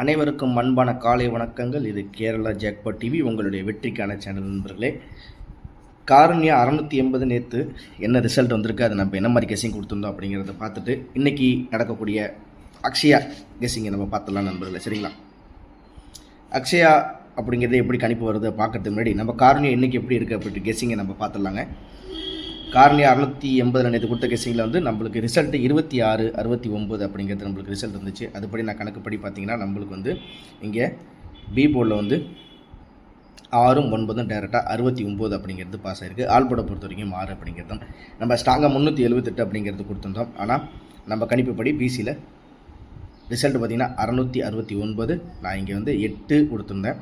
அனைவருக்கும் அன்பான காலை வணக்கங்கள். இது கேரளா ஜாக்பாட் டிவி, உங்களுடைய வெற்றிக்கான சேனல் நண்பர்களே. காருண்யா 680 நேற்று என்ன ரிசல்ட் வந்திருக்கு, அதை நம்ம என்ன மாதிரி கெஸ்ஸிங் கொடுத்துருந்தோம் அப்படிங்கிறத பார்த்துட்டு இன்றைக்கி நடக்கக்கூடிய அக்ஷயா கெஸ்ஸிங்கை நம்ம பார்த்துடலாம் நண்பர்களே. சரிங்களா? அக்ஷயா அப்படிங்கிறது எப்படி கணிப்பு வருது பார்க்கறதுக்கு முன்னாடி நம்ம காருண்யா இன்றைக்கி எப்படி இருக்குது அப்படின்ட்டு கெஸ்ஸிங்கை நம்ம பார்த்துடலாங்க. காருண்யா 680 நேற்று கொடுத்த கெஸ்ஸிங்கில் வந்து நம்மளுக்கு ரிசல்ட்டு 26 69 அப்படிங்கிறது நம்மளுக்கு ரிசல்ட் இருந்துச்சு. அதுபடி நான் கணக்குப்படி பார்த்தீங்கன்னா நம்மளுக்கு வந்து இங்கே பி போர்டில் வந்து 6 9 டேரெக்டாக 69 அப்படிங்கிறது பாஸ் ஆகிருக்கு. ஆல்போர்டை பொறுத்த வரைக்கும் 6 அப்படிங்கிறது நம்ம ஸ்ட்ராங்காக 378 அப்படிங்கிறது கொடுத்துருந்தோம். ஆனால் நம்ம கணிப்புப்படி பிசியில் ரிசல்ட் பார்த்திங்கன்னா 669. நான் இங்கே வந்து 8 கொடுத்துருந்தேன்.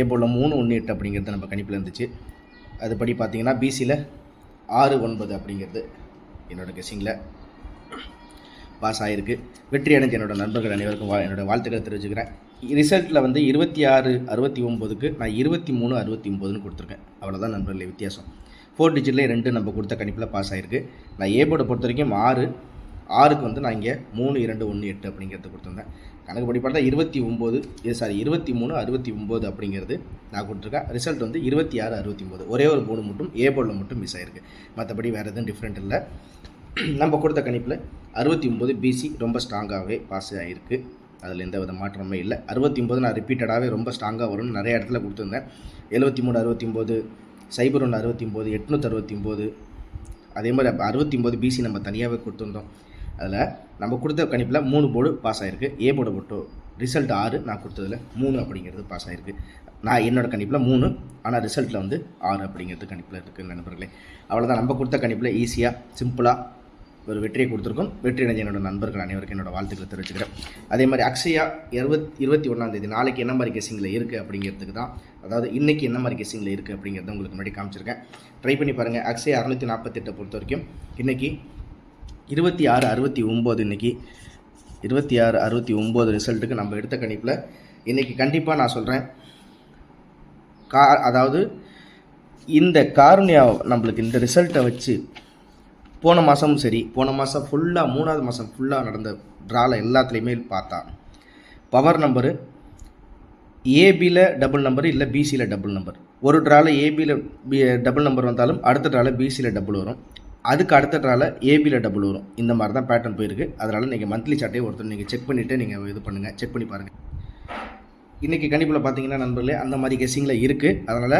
ஏ போர்டில் 3 1 8 அப்படிங்கிறது நம்ம கணிப்பில் இருந்துச்சு. அதுபடி பார்த்திங்கன்னா பிசியில் 6 9 அப்படிங்கிறது என்னோடய கெஸ்ஸிங்கில் பாஸ் ஆகிருக்கு. வெற்றி அடைஞ்ச என்னோடய நண்பர்கள் அனைவருக்கும் என்னோடய வாழ்த்துக்களை தெரிவிச்சுக்கிறேன். ரிசல்ட்டில் வந்து 26 69க்கு நான் 23 69ன்னு கொடுத்துருக்கேன். அவ்வளோதான் நண்பர்களே வித்தியாசம். 4 டிஜிட்லேயே 2 நம்ம கொடுத்த கணிப்பில் பாஸ் ஆகிருக்கு. நான் ஏ போர்டை பொறுத்த வரைக்கும் 6க்கு வந்து நான் இங்கே 3 2 1 8 அப்படிங்கிறது கொடுத்துருந்தேன். கணக்குப்படி பார்த்தா 23 69 அப்படிங்கிறது நான் கொடுத்துருக்கேன். ரிசல்ட் வந்து 26 69. ஒரே ஒரு போர்டு மட்டும் ஏ போர்டில் மட்டும் மிஸ் ஆகிருக்கு. மற்றபடி வேறு எதுவும் டிஃப்ரெண்ட் இல்லை. நம்ம கொடுத்த கணிப்பில் 69 பிசி ரொம்ப ஸ்ட்ராங்காகவே பாஸ் ஆகிருக்கு. அதில் எந்த வித மாற்றமே இல்லை. 69 நான் ரிப்பீட்டடாகவே ரொம்ப ஸ்ட்ராங்காக வரும்னு நிறைய இடத்துல கொடுத்துருந்தேன். 73 69 01 69 869 அதே மாதிரி 69 பிசி நம்ம தனியாகவே கொடுத்துருந்தோம். அதில் நம்ம கொடுத்த கணிப்பில் 3 போர்டு பாஸ் ஆகிருக்கு. ஏ போர்டை போட்டு ரிசல்ட் 6, நான் கொடுத்ததில் 3 அப்படிங்கிறது பாஸ் ஆகிருக்கு. நான் என்னோடய கணிப்பில் 3, ஆனால் ரிசல்ட்டில் வந்து 6 அப்படிங்கிறது கணிப்பில் இருக்குது நண்பர்களே. அவ்வளோதான். நம்ம கொடுத்த கணிப்பில் ஈஸியாக சிம்பிளாக ஒரு வெற்றியை கொடுத்துருக்கோம். வெற்றி அடைஞ்ச என்னோடய நண்பர்கள் அனைவருக்கும் என்னோடய வாழ்த்துக்களை தெரிவிச்சுக்கிறேன். அதே மாதிரி அக்ஷயா 21 நாளைக்கு என்ன மாதிரி கெஸ்ஸிங்கில் இருக்குது அப்படிங்கிறதுக்கு தான், அதாவது இன்றைக்கி என்ன மாதிரி கெஸ்ஸிங்கில் இருக்குது அப்படிங்கிறத உங்களுக்கு முன்னாடி காமிச்சிருக்கேன். ட்ரை பண்ணி பாருங்கள். அக்ஷயா 648 பொறுத்த வரைக்கும் இன்றைக்கி 26 69 இன்றைக்கி 26 69 ரிசல்ட்டுக்கு நம்ம எடுத்த கணிப்பில் இன்றைக்கி கண்டிப்பாக நான் சொல்கிறேன், அதாவது இந்த காருண்யா நம்மளுக்கு இந்த ரிசல்ட்டை வச்சு போன மாதமும் சரி, போன மாதம் ஃபுல்லாக 3ஆவது மாதம் ஃபுல்லாக நடந்த ட்ராவில் எல்லாத்துலேயுமே பார்த்தா பவர் நம்பரு ஏபியில் டபுள் நம்பரு இல்லை பிசியில் டபுள் நம்பர். ஒரு ட்ராவில் ஏபியில் டபுள் நம்பர் வந்தாலும் அடுத்த ட்ராவில் பிசியில் டபுள் வரும். அதுக்கு அடுத்த ட்ராவில் ஏபியில் டபுள் வரும். இந்த மாதிரி தான் பேட்டர்ன் போயிருக்கு. அதனால் நீங்கள் மந்த்லி சார்ட்டே ஒருத்தர் நீங்கள் செக் பண்ணிவிட்டு நீங்கள் இது பண்ணுங்கள், செக் பண்ணி பாருங்கள். இன்றைக்கி கணிப்பில் பார்த்தீங்கன்னா நண்பர்களே அந்த மாதிரி கெஸ்ஸிங்கில் இருக்குது. அதனால்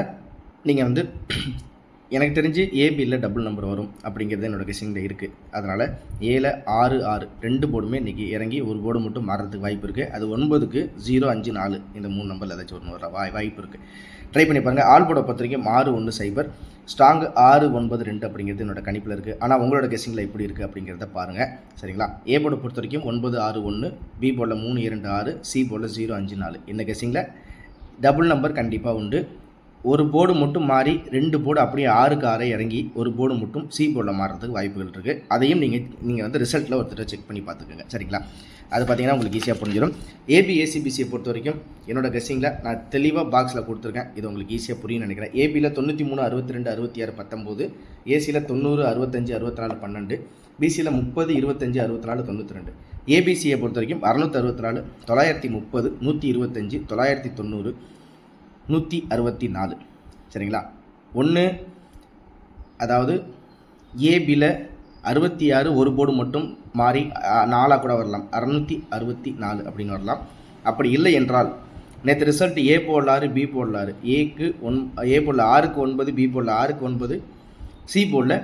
நீங்கள் வந்து எனக்கு தெரிஞ்சு ஏபியில் டபுள் நம்பர் வரும் அப்படிங்கிறது என்னோடய கெஸ்ஸிங்கில் இருக்குது. அதனால் 7 6 6 2 போர்டுமே இன்றைக்கி இறங்கி ஒரு போர்டு மட்டும் மாறுறதுக்கு வாய்ப்பு இருக்குது. அது 9க்கு 0 5 4 இந்த 3 நம்பரில் ஏதாச்சும் ஒன்று வர வாய்ப்பு இருக்குது. ட்ரை பண்ணி பாருங்கள். ஆல் போர்டை பொறுத்த வரைக்கும் 6 1 0 ஸ்ட்ராங் 6 9 2 அப்படிங்கிறது என்னோடய கணிப்பில் இருக்குது. ஆனால் உங்களோட கெஸ்ஸிங்கில் எப்படி இருக்குது அப்படிங்கிறத பாருங்கள். சரிங்களா? ஏ போர்டை பொறுத்த வரைக்கும் 9 6 1, பி போர்டில் 3 2 6, சி போர்டில் 0 5 4. இந்த கெஸ்ஸிங்கில் டபுள் நம்பர் கண்டிப்பாக உண்டு. ஒரு போர்டு மட்டும் மாறி 2 போர்டு அப்படியே 6க்கு 6 இறங்கி ஒரு போர்டு மட்டும் சி போர்டில் மாறுறதுக்கு வாய்ப்புகள் இருக்குது. அதையும் நீங்கள் வந்து ரிசல்ட்டில் ஒருத்தர் செக் பண்ணி பார்த்துக்கோங்க. சரிங்களா? அது பார்த்தீங்கன்னா உங்களுக்கு ஈஸியாக புரிஞ்சிடும். ஏபி ஏசிபிசியை பொறுத்த வரைக்கும் என்னோட கெஸ்ஸிங்கில் நான் தெளிவாக பாக்ஸில் கொடுத்துருக்கேன். இது உங்களுக்கு ஈஸியாக புரியும்னு நினைக்கிறேன். ஏபியில் 93 62 66 19, ஏசியில் 90 65 64 12, பிசியில் 30 25 64 92. ஏபிசியை பொறுத்த வரைக்கும் 664 930 125 990 164. சரிங்களா? அதாவது ஏபியில் 66 ஒரு போர்டு மட்டும் மாறி 4 கூட வரலாம், 664 அப்படின்னு வரலாம். அப்படி இல்லை என்றால் நேற்று ரிசல்ட் ஏ போர்டில் 6 பி போர்டில் 6, ஏ போர்டில் 6க்கு 9 பி போர்டில் 6க்கு 9 சி போர்டில்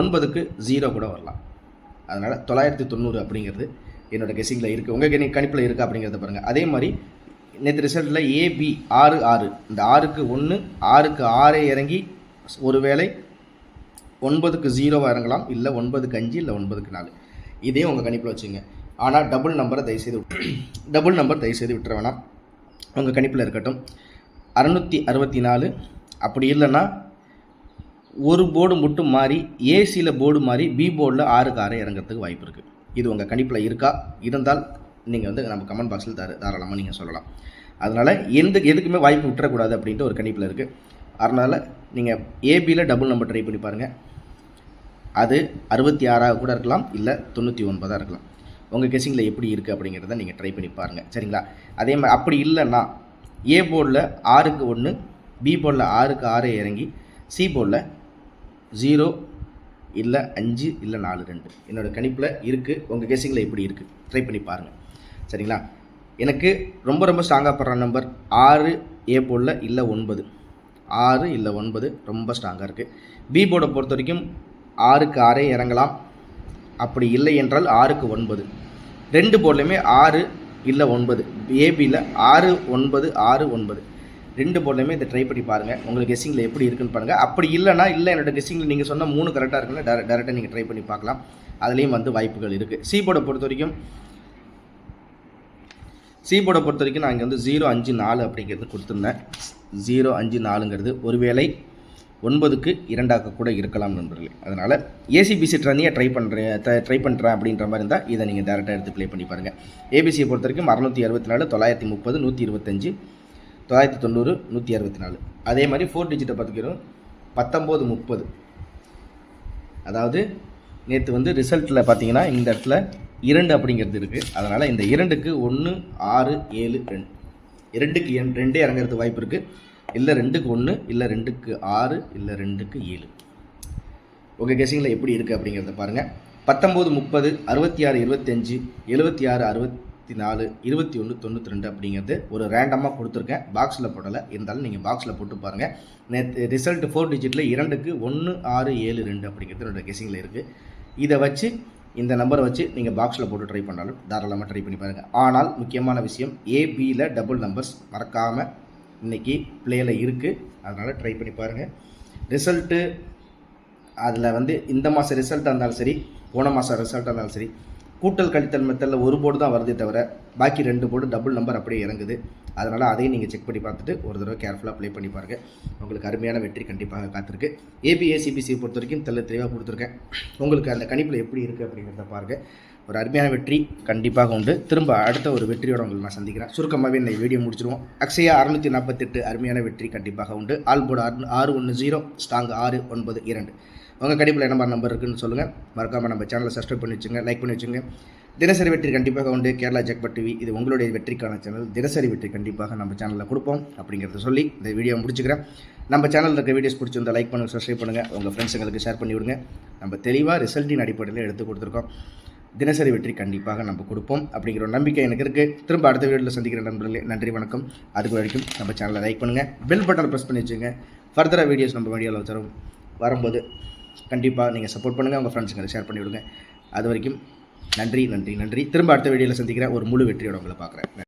9க்கு 0 கூட வரலாம். அதனால் 990 அப்படிங்கிறது என்னோடய கெஸ்ஸிங்கில் இருக்குது. உங்கள் கணிப்பில் இருக்குது அப்படிங்கிறத பாருங்கள். அதே மாதிரி நேற்று ரிசல்ட்டில் ஏபி 6 6, இந்த 6க்கு 1 6க்கு 6 இறங்கி ஒருவேளை 9க்கு 0 இறங்கலாம், இல்லை 9க்கு 5 இல்லை 9க்கு 4. இதே உங்கள் கணிப்பில் வச்சுங்க. ஆனால் டபுள் நம்பர் தயவுசெய்து விட்டுற வேணாம். உங்கள் கணிப்பில் இருக்கட்டும். 664 அப்படி இல்லைன்னா ஒரு போர்டு மட்டும் மாறி ஏசியில் போர்டு மாறி பி போர்டில் 6க்கு 6 இறங்கிறதுக்கு வாய்ப்பு இருக்குது. இது உங்கள் கணிப்பில் இருக்கா? இருந்தால் நீங்கள் வந்து நம்ம கமெண்ட் பாக்ஸில் தாராளமாக நீங்கள் சொல்லலாம். அதனால் எதுக்குமே வாய்ப்பு விட்டுறக்கூடாது அப்படின்ட்டு ஒரு கணிப்பில் இருக்குது. அதனால் நீங்கள் ஏபியில் டபுள் நம்பர் ட்ரை பண்ணி பாருங்கள். அது 66 கூட இருக்கலாம், இல்லை 99 இருக்கலாம். உங்கள் கெஸ்ஸிங்கில் எப்படி இருக்குது அப்படிங்கிறத நீங்கள் ட்ரை பண்ணி பாருங்கள். சரிங்களா? அதே மாதிரி அப்படி இல்லைன்னா ஏ போர்டில் 6க்கு 1, பி போர்டில் 6க்கு 6 இறங்கி, சி போர்டில் 0 இல்லை 5 இல்லை 4 2 என்னோடய கணிப்பில் இருக்குது. உங்கள் கெஸ்ஸிங்கில் எப்படி இருக்குது ட்ரை பண்ணி பாருங்கள். சரிங்களா? எனக்கு ரொம்ப ரொம்ப ஸ்ட்ராங்காக படுற நம்பர் 6 ஏ போர்டில் இல்லை 9, 6 இல்லை 9 ரொம்ப ஸ்ட்ராங்காக இருக்குது. பி போர்டை பொறுத்த வரைக்கும் 6க்கு 6 இறங்கலாம், அப்படி இல்லை என்றால் 6க்கு 9. 2 போர்ட்லையுமே 6 இல்லை 9, ஏபியில் 6 9 6 9 2 போர்ட்லையுமே இதை ட்ரை பண்ணி பாருங்கள். உங்களுக்கு கெஸ்ஸிங்கில் எப்படி இருக்குன்னு பாருங்கள். அப்படி இல்லைனா இல்லை என்னோடய கெஸ்ஸிங்கில் நீங்கள் சொன்ன 3 கரெக்டாக இருக்குன்னா டேரெக்டாக நீங்கள் ட்ரை பண்ணி பார்க்கலாம். அதுலேயும் வந்து வாய்ப்புகள் இருக்குது. சி போர்டை பொறுத்த வரைக்கும் நான் இங்கே வந்து 0 5 4 அப்படிங்கிறது கொடுத்துருந்தேன். 0 5 4ங்கிறது ஒருவேளை 9க்கு 2 கூட இருக்கலாம் நண்பர்களே. அதனால் ஏசிபிசி ட்ரனியாக ட்ரை பண்ணுறேன் அப்படின்ற மாதிரி இருந்தால் இதை நீங்கள் டேரெக்டாக எடுத்து ப்ளே பண்ணி பாருங்கள். ஏபிசியை பொறுத்த வரைக்கும் 664 930 125 990 164. அதே மாதிரி 4 டிஜிட்டை பார்த்துக்கிறோம் 1930. அதாவது நேற்று வந்து ரிசல்ட்டில் பார்த்தீங்கன்னா இந்த இடத்துல 2 அப்படிங்கிறது இருக்குது. அதனால் இந்த 2க்கு 1 6 7 2 2க்கு 2 இறங்கிறது வாய்ப்பு இருக்குது. இல்லை 2க்கு 1 இல்லை 2க்கு 6 இல்லை 2க்கு 7. உங்கள் கெஸ்ஸிங்கில் எப்படி இருக்குது அப்படிங்கிறத பாருங்கள். 19 30 66 25 76 64 21 92 அப்படிங்கிறது ஒரு ரேண்டமாக கொடுத்துருக்கேன். பாக்ஸில் போடலை, இருந்தாலும் நீங்கள் பாக்ஸில் போட்டு பாருங்கள். நேற்று ரிசல்ட் 4 டிஜிட்டில் 2க்கு 1 6 7 2 அப்படிங்கிறது என்னோடய கெஸ்ஸிங்கில் இருக்குது. இதை வச்சு இந்த நம்பரை வச்சு நீங்கள் பாக்ஸில் போட்டு ட்ரை பண்ணாலும் தாராளமாக ட்ரை பண்ணி பாருங்கள். ஆனால் முக்கியமான விஷயம் ஏபியில் டபுள் நம்பர்ஸ் மறக்காமல் இன்றைக்கி ப்ளேயில் இருக்குது. அதனால் ட்ரை பண்ணி பாருங்கள். ரிசல்ட்டு அதில் வந்து இந்த மாதம் ரிசல்ட்டாக இருந்தாலும் சரி, போன மாதம் ரிசல்ட்டாக இருந்தாலும் சரி, கூட்டல் கழித்தல் மெத்தடில் ஒரு போர்டு தான் வருதே தவிர பாக்கி 2 போர்டு டபுள் நம்பர் அப்படியே இறங்குது. அதனால் அதையும் நீங்கள் செக் பண்ணி பார்த்துட்டு ஒரு தடவை கேர்ஃபுல்லாக ப்ளே பண்ணி பாருங்கள். உங்களுக்கு அருமையான வெற்றி கண்டிப்பாக காத்திருக்கு. ஏபிஏசிபிசியை பொறுத்த வரைக்கும் தெளிவாக கொடுத்துருக்கேன். உங்களுக்கு அந்த கணிப்பில் எப்படி இருக்குது அப்படிங்கிறத பாருங்கள். ஒரு அருமையான வெற்றி கண்டிப்பாக உண்டு. திரும்ப அடுத்த ஒரு வெற்றியோடு உங்களை நான் சந்திக்கிறேன். சுருக்கமாகவே இந்த வீடியோ முடிச்சிடுவோம். அக்ஷயா 648 அருமையான வெற்றி கண்டிப்பாக உண்டு. All board 610 strong 692. உங்கள் கணிப்பில் என்ன மாதிரி நம்பர் இருக்குன்னு சொல்லுங்கள். மறக்காமல் நம்ம சேனலை சப்ஸ்கிரைப் பண்ணி வச்சுங்க, லைக் பண்ணி வச்சுங்க. தினசரி வெற்றி கண்டிப்பாக உண்டு. கேரளா ஜாக்பாட் டிவி இது உங்களுடைய வெற்றிக்கான சேனல். தினசரி வெற்றி கண்டிப்பாக நம்ம சேனலில் கொடுப்போம் அப்படிங்கிறத சொல்லி இந்த வீடியோ முடிச்சுக்கிறேன். நம்ம சேனலில் இருக்க வீடியோஸ் பிடிச்சிருந்தால் லைக் பண்ணுங்கள், சப்ஸ்கிரைப் பண்ணுங்கள், உங்கள் ஃப்ரெண்ட்ஸுங்களுக்கு ஷேர் பண்ணி விடுங்க. நம்ம தெளிவாக ரிசல்ட்டின் அடிப்படையில் எடுத்து கொடுத்துருக்கோம். தினசரி வெற்றி கண்டிப்பாக நம்ம கொடுப்போம் அப்படிங்கிற ஒரு நம்பிக்கை எனக்கு இருக்குது. திரும்ப அடுத்த வீடியோவில் சந்திக்கிற நண்பர்களே, நன்றி வணக்கம். அதுக்கு வரைக்கும் நம்ம சேனலை லைக் பண்ணுங்கள், பெல் பட்டனை ப்ரெஸ் பண்ணி வச்சுங்க. ஃபர்தராக வீடியோஸ் நம்ம வீடியோவில் வரும்போது கண்டிப்பாக நீங்கள் சப்போர்ட் பண்ணுங்கள், உங்கள் ஃப்ரெண்ட்ஸுங்களை ஷேர் பண்ணி விடுங்க. அது வரைக்கும் நன்றி. திரும்ப அடுத்த வீடியோவில் சந்திக்கிறேன். ஒரு முழு வெற்றியோட உங்களை பார்க்குறேன்.